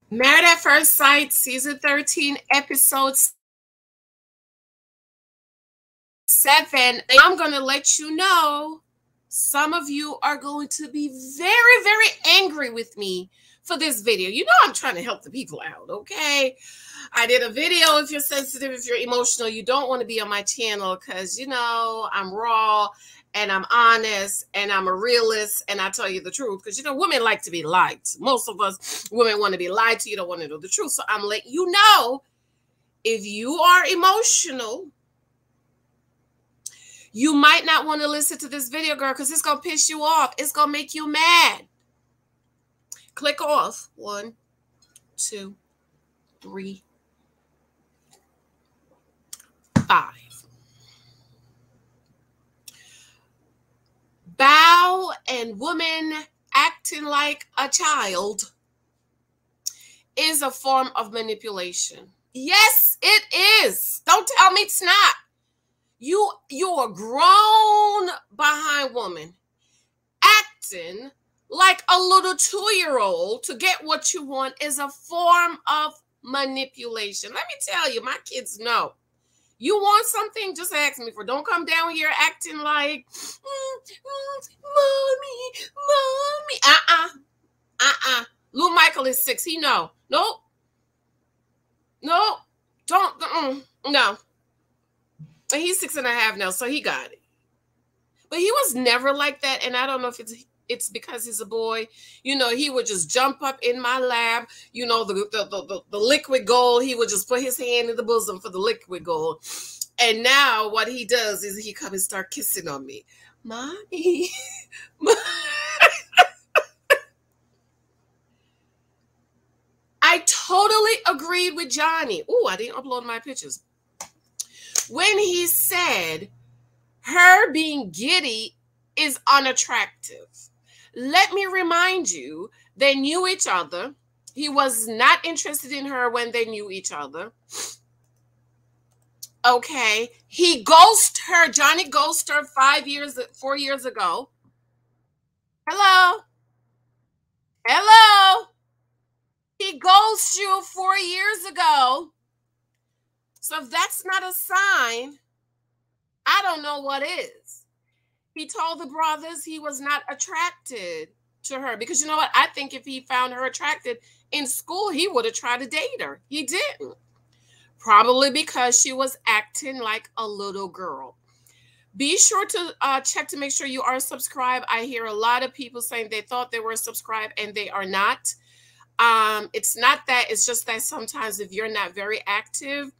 Married at First Sight, season 13, episode 7. I'm going to let you know some of you are going to be very, very angry with me for this video. You know I'm trying to help the people out, okay? I did a video. If you're sensitive, if you're emotional, you don't want to be on my channel because, you know, I'm raw and I'm honest and I'm a realist and I tell you the truth because, you know, women like to be lied to. Most of us women want to be lied to. You don't want to know the truth. So I'm letting you know, if you are emotional, you might not want to listen to this video, girl, because it's going to piss you off. It's going to make you mad. Click off. 1, 2, 3, 5. BAO and woman acting like a child is a form of manipulation. Yes, it is. Don't tell me it's not. You're a grown behind woman acting like a little 2-year-old to get what you want is a form of manipulation. Let me tell you, my kids know. You want something, just ask me for. Don't come down here acting like, mommy. Lou Michael is 6. He know. Nope. Don't. No. And he's 6.5 now, so he got it. But he was never like that, and I don't know if it's because he's a boy. You know, he would just jump up in my lap. You know, the liquid gold. He would just put his hand in the bosom for the liquid gold. And now what he does is he come and start kissing on me. Mommy. I totally agreed with Johnny. Oh, I didn't upload my pictures. When he said her being giddy is unattractive. Let me remind you, they knew each other. He was not interested in her when they knew each other. Okay. He ghosted her. Johnny ghosted her 4 years ago. Hello? Hello? He ghosted you 4 years ago. So if that's not a sign, I don't know what is. He told the brothers he was not attracted to her because, you know what? I think if he found her attracted in school, he would have tried to date her. He didn't. Probably because she was acting like a little girl. Be sure to check to make sure you are subscribed. I hear a lot of people saying they thought they were subscribed and they are not. It's not that. It's just that sometimes if you're not very active,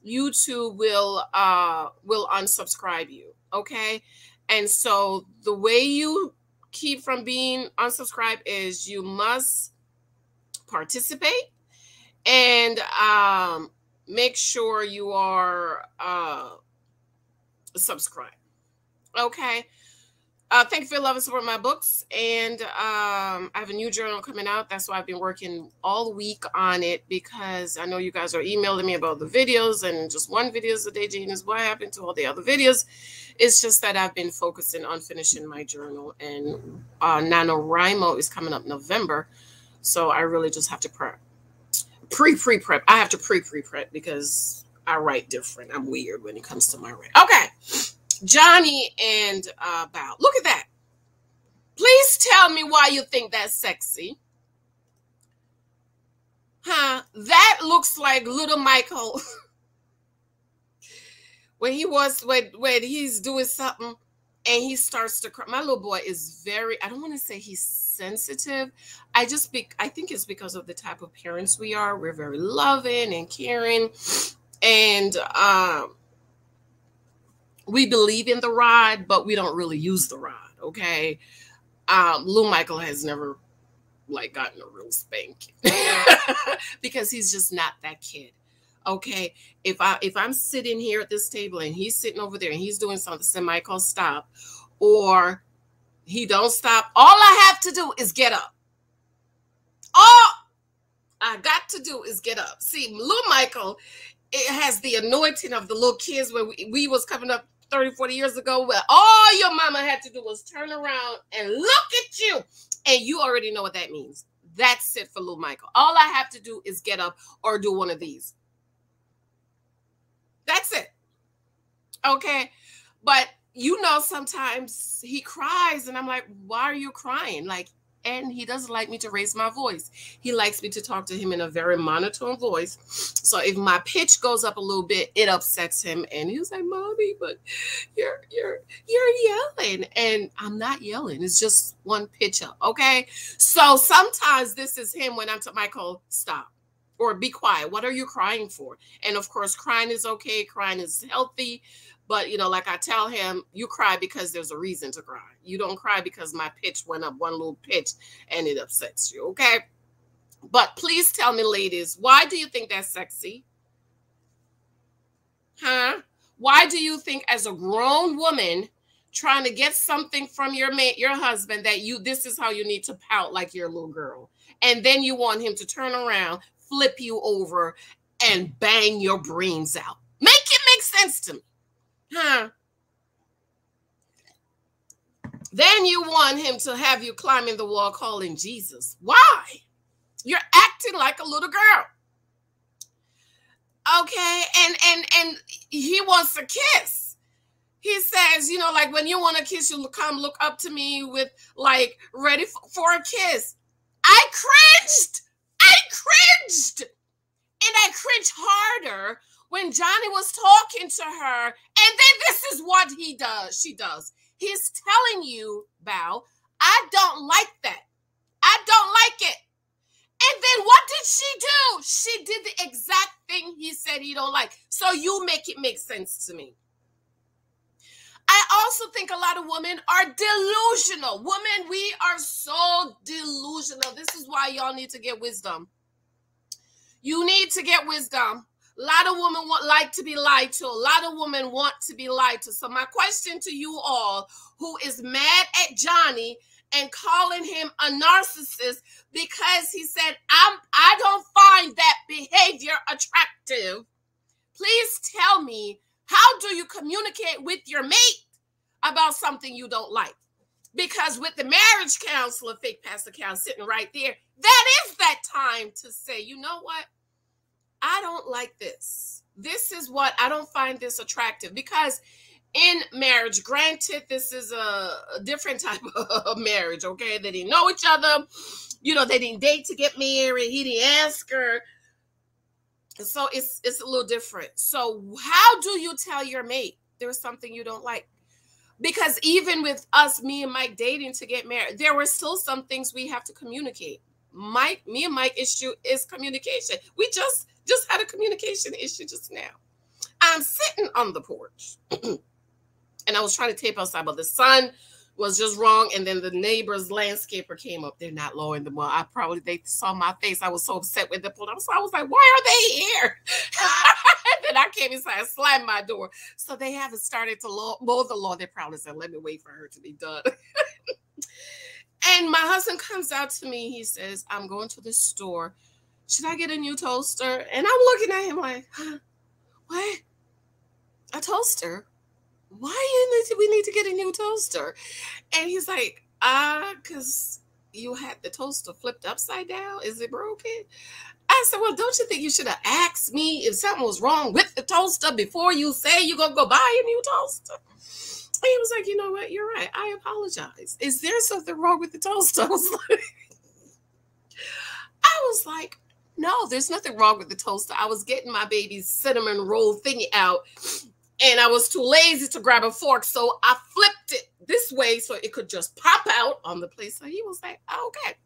YouTube will unsubscribe you. Okay. And so the way you keep from being unsubscribed is you must participate and make sure you are subscribed. Okay. Thank you for your love and support my books. And I have a new journal coming out. That's why I've been working all week on it because I know you guys are emailing me about the videos and just one video a day, Janice. What happened to all the other videos? It's just that I've been focusing on finishing my journal, and NaNoWriMo is coming up November. So I really just have to prep. Pre-prep. I have to pre-prep because I write different. I'm weird when it comes to my writing. Okay. Johnny and BAO. Look at that. Please tell me why you think that's sexy. Huh? That looks like little Michael. when he's doing something and he starts to cry. My little boy is very, I don't want to say he's sensitive. I think it's because of the type of parents we are. We're very loving and caring. And we believe in the rod, but we don't really use the rod, okay? Lou Michael has never, gotten a real spanking because he's just not that kid, okay? If I'm sitting here at this table and he's sitting over there and he's doing something, say, Michael, stop, or he don't stop, all I have to do is get up. All I got to do is get up. See, Lou Michael, it has the anointing of the little kids when we was coming up 30, 40 years ago, where all your mama had to do was turn around and look at you. And you already know what that means. That's it for little Michael. All I have to do is get up or do one of these. That's it. Okay. But you know, sometimes he cries and I'm like, why are you crying? Like, and he doesn't like me to raise my voice. He likes me to talk to him in a very monotone voice. So if my pitch goes up a little bit, it upsets him. And he's like, Mommy, but you're yelling. And I'm not yelling. It's just one pitch up. Okay. So sometimes this is him when I'm to Michael, stop. Or be quiet. What are you crying for? And of course, crying is okay. Crying is healthy. But, you know, like I tell him, you cry because there's a reason to cry. You don't cry because my pitch went up one little pitch and it upsets you, okay? But please tell me, ladies, why do you think that's sexy? Huh? Why do you think as a grown woman trying to get something from your mate, your husband, that this is how you need to pout like you're a little girl? And then you want him to turn around, flip you over, and bang your brains out. Make it make sense to me. Huh? Then you want him to have you climbing the wall calling Jesus. Why? You're acting like a little girl. Okay, and he wants a kiss. He says, you know, like when you want a kiss, you come look up to me with like ready for a kiss. I cringed. And I cringed harder when Johnny was talking to her, and then this is what she does. He's telling you, BAO, I don't like that. I don't like it. And then what did she do? She did the exact thing he said he don't like. So you make it make sense to me. I also think a lot of women are delusional. Women, we are so delusional. This is why y'all need to get wisdom. You need to get wisdom. A lot of women like to be lied to. A lot of women want to be lied to. So my question to you all who is mad at Johnny and calling him a narcissist because he said, I don't find that behavior attractive. Please tell me, how do you communicate with your mate about something you don't like? Because with the marriage counselor, fake Pastor Cal sitting right there, that is that time to say, you know what? I don't like this. This is what I don't find this attractive. Because in marriage, granted, this is a different type of marriage, okay? They didn't know each other. You know, they didn't date to get married. He didn't ask her. So it's a little different. So how do you tell your mate there's something you don't like? Because even with us, me and Mike dating to get married, there were still some things we have to communicate. Me and Mike issue is communication. We just had a communication issue just now. I'm sitting on the porch and I was trying to tape outside, but the sun was just wrong. And then the neighbor's landscaper came up. They're not lowering the wall. They saw my face. I was so upset with the pull up. So I was like, why are they here? And then I came inside and slammed my door. So they haven't started to mow the lawn. They probably said, let me wait for her to be done. And my husband comes out to me. He says, I'm going to the store. Should I get a new toaster? And I'm looking at him like, huh? What? A toaster? Why we need to get a new toaster? And he's like, because you had the toaster flipped upside down. Is it broken? I said, well, don't you think you should have asked me if something was wrong with the toaster before you say you're going to go buy a new toaster? And he was like, you know what? You're right. I apologize. Is there something wrong with the toaster? I was like, no, there's nothing wrong with the toaster. I was getting my baby's cinnamon roll thingy out, and I was too lazy to grab a fork, so I flipped it this way so it could just pop out on the plate. So he was like, oh, okay.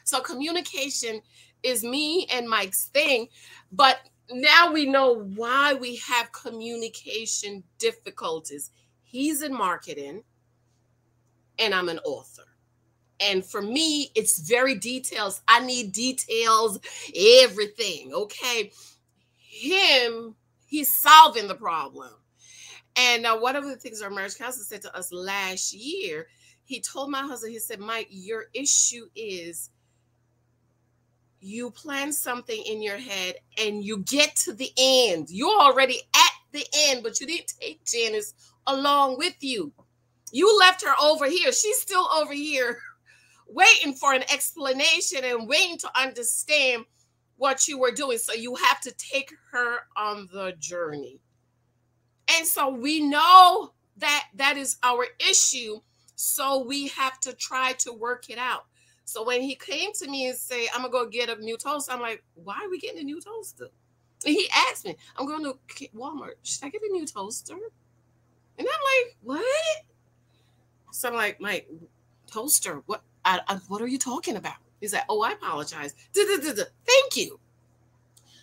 So communication is me and Mike's thing, but now we know why we have communication difficulties. He's in marketing, and I'm an author. And for me, it's very details. I need details, everything, okay? He's solving the problem. And one of the things our marriage counselor said to us last year, he told my husband, he said, Mike, your issue is you plan something in your head and you get to the end. You're already at the end, but you didn't take Janice along with you. You left her over here. She's still over here waiting for an explanation and waiting to understand what you were doing. So you have to take her on the journey. And so we know that that is our issue. So we have to try to work it out. So when he came to me and say, I'm going to go get a new toaster, I'm like, why are we getting a new toaster? And he asked me, I'm going to Walmart. Should I get a new toaster? And I'm like, what? So I'm like, Mike, toaster, what are you talking about? He's like, oh, I apologize. Thank you.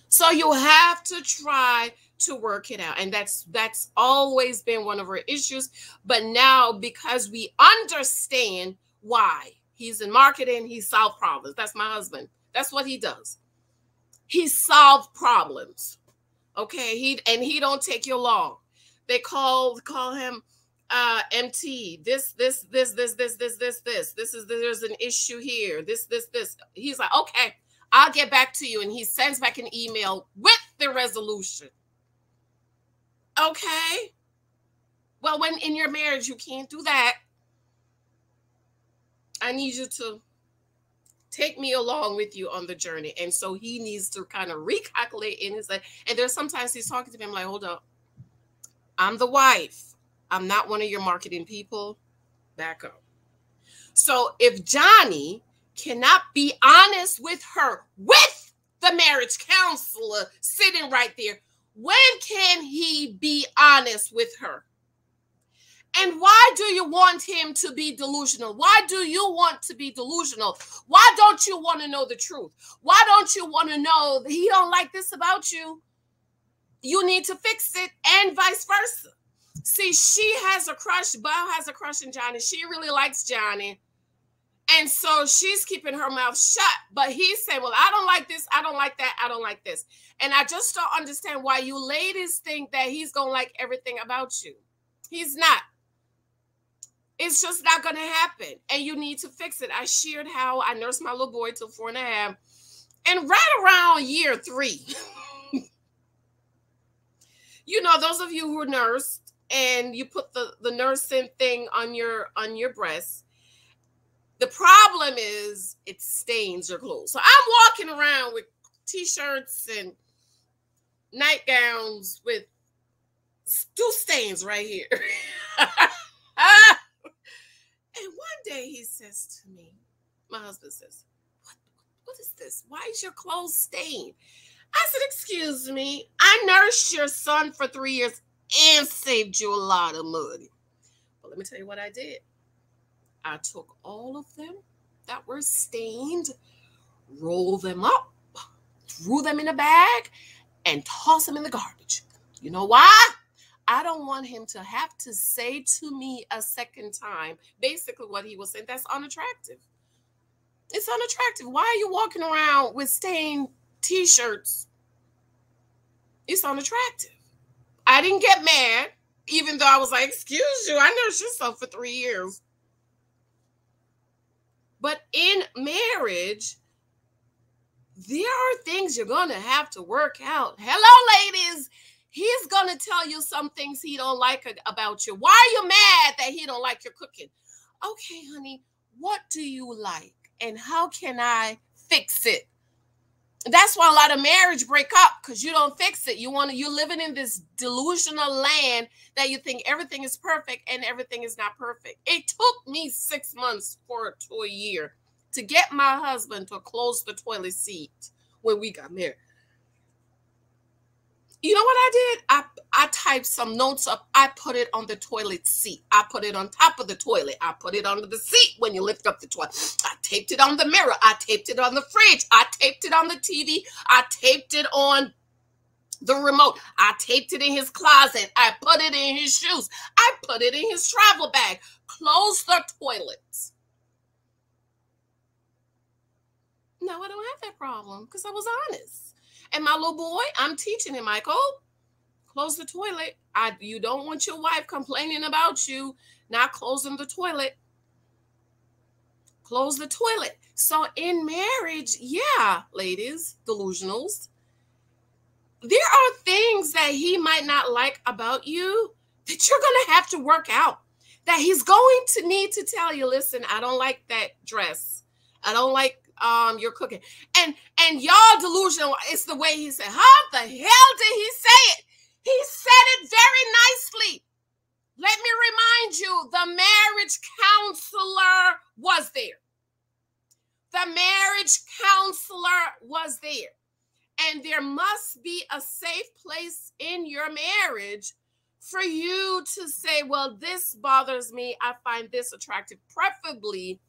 So you have to try to work it out. And that's always been one of our issues. But now, because we understand why he's in marketing, he solves problems. That's my husband. That's what he does. He solves problems. Okay. He don't take you long. They call him MT. There's an issue here. This. He's like, okay, I'll get back to you. And he sends back an email with the resolution. Okay. Well, when in your marriage, you can't do that. I need you to take me along with you on the journey. And so he needs to kind of recalculate in his life. And there's sometimes he's talking to me, I'm like, hold up. I'm the wife. I'm not one of your marketing people. Back up. So if Johnny cannot be honest with her, with the marriage counselor sitting right there, when can he be honest with her? And why do you want him to be delusional? Why do you want to be delusional? Why don't you want to know the truth? Why don't you want to know that he don't like this about you? You need to fix it, and vice versa. See, she has a crush. BAO has a crush on Johnny. She really likes Johnny. And so she's keeping her mouth shut. But he's saying, well, I don't like this. I don't like that. I don't like this. And I just don't understand why you ladies think that he's going to like everything about you. He's not. It's just not going to happen. And you need to fix it. I shared how I nursed my little boy till 4.5. And right around year 3, you know, those of you who are nursed and you put the nursing thing on your breast, the problem is it stains your clothes. So I'm walking around with t-shirts and nightgowns with 2 stains right here. And one day he says to me, my husband says, what is this? Why is your clothes stained? I said, excuse me, I nursed your son for 3 years and saved you a lot of money. But let me tell you what I did. I took all of them that were stained, rolled them up, threw them in a bag, and tossed them in the garbage. You know why? I don't want him to have to say to me a second time, basically what he was saying. That's unattractive. It's unattractive. Why are you walking around with stained t-shirts? It's unattractive. I didn't get mad, even though I was like, excuse you, I nursed your son for 3 years. But in marriage, there are things you're going to have to work out. Hello, ladies. He's going to tell you some things he don't like about you. Why are you mad that he don't like your cooking? Okay, honey, what do you like? And how can I fix it? That's why a lot of marriage break up, because you don't fix it. You're living in this delusional land that you think everything is perfect and everything is not perfect. It took me 6 months to a year to get my husband to close the toilet seat when we got married. You know what I did? I typed some notes up. I put it on the toilet seat. I put it on top of the toilet. I put it under the seat when you lift up the toilet. I taped it on the mirror. I taped it on the fridge. I taped it on the TV. I taped it on the remote. I taped it in his closet. I put it in his shoes. I put it in his travel bag. Close the toilets. No, I don't have that problem because I was honest. And my little boy, I'm teaching him, Michael, close the toilet. You don't want your wife complaining about you not closing the toilet. Close the toilet. So in marriage, yeah, ladies, delusionals, there are things that he might not like about you that you're going to have to work out. that he's going to need to tell you, listen, I don't like that dress. I don't like your cooking. And y'all delusional. It's the way he said. How the hell did he say it? He said it very nicely. Let me remind you, the marriage counselor was there. The marriage counselor was there. And there must be a safe place in your marriage for you to say, well, this bothers me. I find this attractive, preferably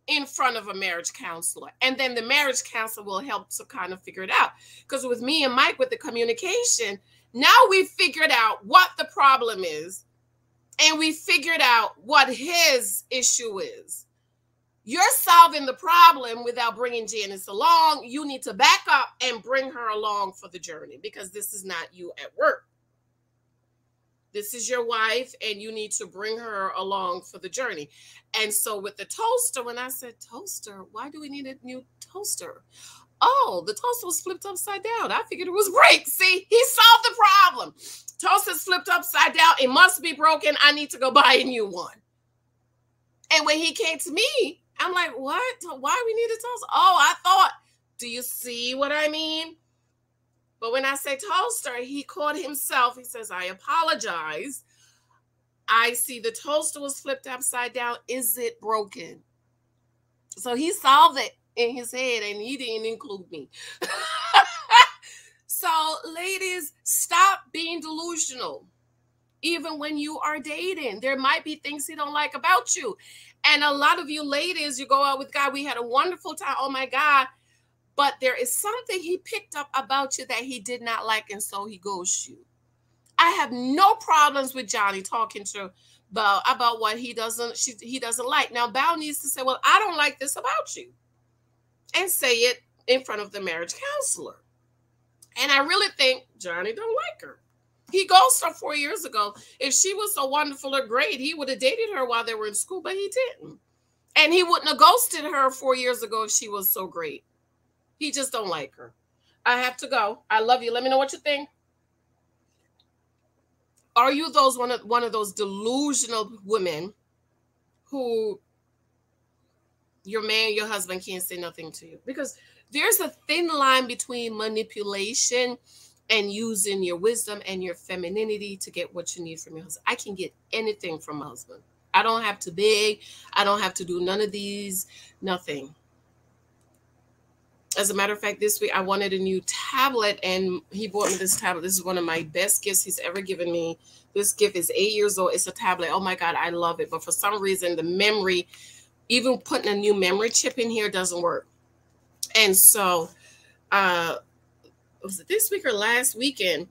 in front of a marriage counselor. And then the marriage counselor will help to kind of figure it out. Because with me and Mike, with the communication, now we figured out what the problem is. And we figured out what his issue is. You're solving the problem without bringing Janice along. You need to back up and bring her along for the journey, because this is not you at work. This is your wife, and you need to bring her along for the journey. And so with the toaster, when I said toaster, why do we need a new toaster? Oh, the toaster was flipped upside down. I figured it was break. See, he solved the problem. Toaster's flipped upside down. It must be broken. I need to go buy a new one. And when he came to me, I'm like, what? Why we need a toaster? Oh, I thought, do you see what I mean? But when I say toaster, he caught himself. He says, I apologize. I see the toaster was flipped upside down. Is it broken? So he solved it in his head, and he didn't include me. So ladies, stop being delusional. Even when you are dating, there might be things he don't like about you. And a lot of you ladies, you go out with God, we had a wonderful time. Oh my God. But there is something he picked up about you that he did not like, and so he ghosts you. I have no problems with Johnny talking to about what he doesn't like. Now, BAO needs to say, well, I don't like this about you, and say it in front of the marriage counselor. And I really think Johnny don't like her. He ghosted her 4 years ago. If she was so wonderful or great, he would have dated her while they were in school, but he didn't. And he wouldn't have ghosted her 4 years ago if she was so great. He just don't like her. I have to go. I love you. Let me know what you think. Are you one of those delusional women who your man, your husband can't say nothing to you? Because there's a thin line between manipulation and using your wisdom and your femininity to get what you need from your husband. I can get anything from my husband. I don't have to beg. I don't have to do none of these, nothing. As a matter of fact, this week I wanted a new tablet, and he bought me this tablet. This is one of my best gifts he's ever given me. This gift is 8 years old. It's a tablet. Oh my God, I love it. But for some reason, the memory, even putting a new memory chip in here, doesn't work. And so, was it this week or last weekend?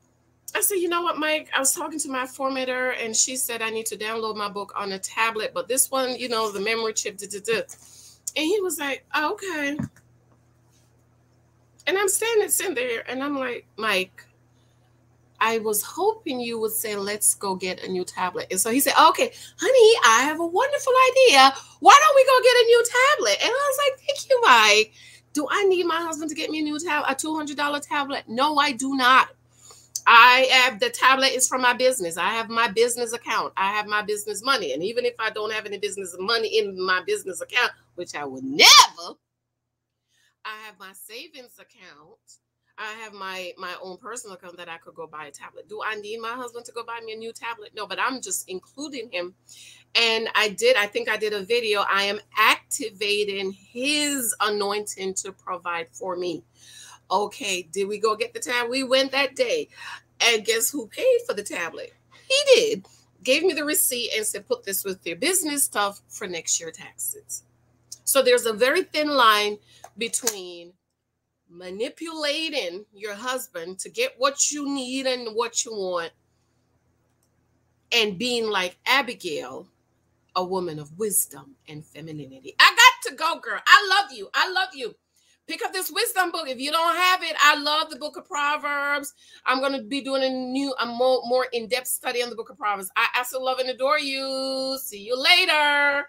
I said, you know what, Mike? I was talking to my formatter, and she said I need to download my book on a tablet, but this one, you know, the memory chip, And he was like, oh, okay. And I'm sitting there, and I'm like, Mike, I was hoping you would say, let's go get a new tablet. And so he said, okay, honey, I have a wonderful idea. Why don't we go get a new tablet? And I was like, thank you, Mike. Do I need my husband to get me a new tablet, a $200 tablet? No, I do not. The tablet is from my business. I have my business account. I have my business money. And even if I don't have any business money in my business account, which I would never, I have my savings account. I have my own personal account that I could go buy a tablet. Do I need my husband to go buy me a new tablet? No, but I'm just including him. And I think I did a video. I am activating his anointing to provide for me. Okay, did we go get the tablet? We went that day. And guess who paid for the tablet? He did. Gave me the receipt and said, put this with your business stuff for next year taxes. So there's a very thin line between manipulating your husband to get what you need and what you want, and being like Abigail, a woman of wisdom and femininity. I got to go, girl. I love you. I love you. Pick up this wisdom book. If you don't have it, I love the book of Proverbs. I'm going to be doing a more in-depth study on the book of Proverbs. I absolutely love and adore you. See you later.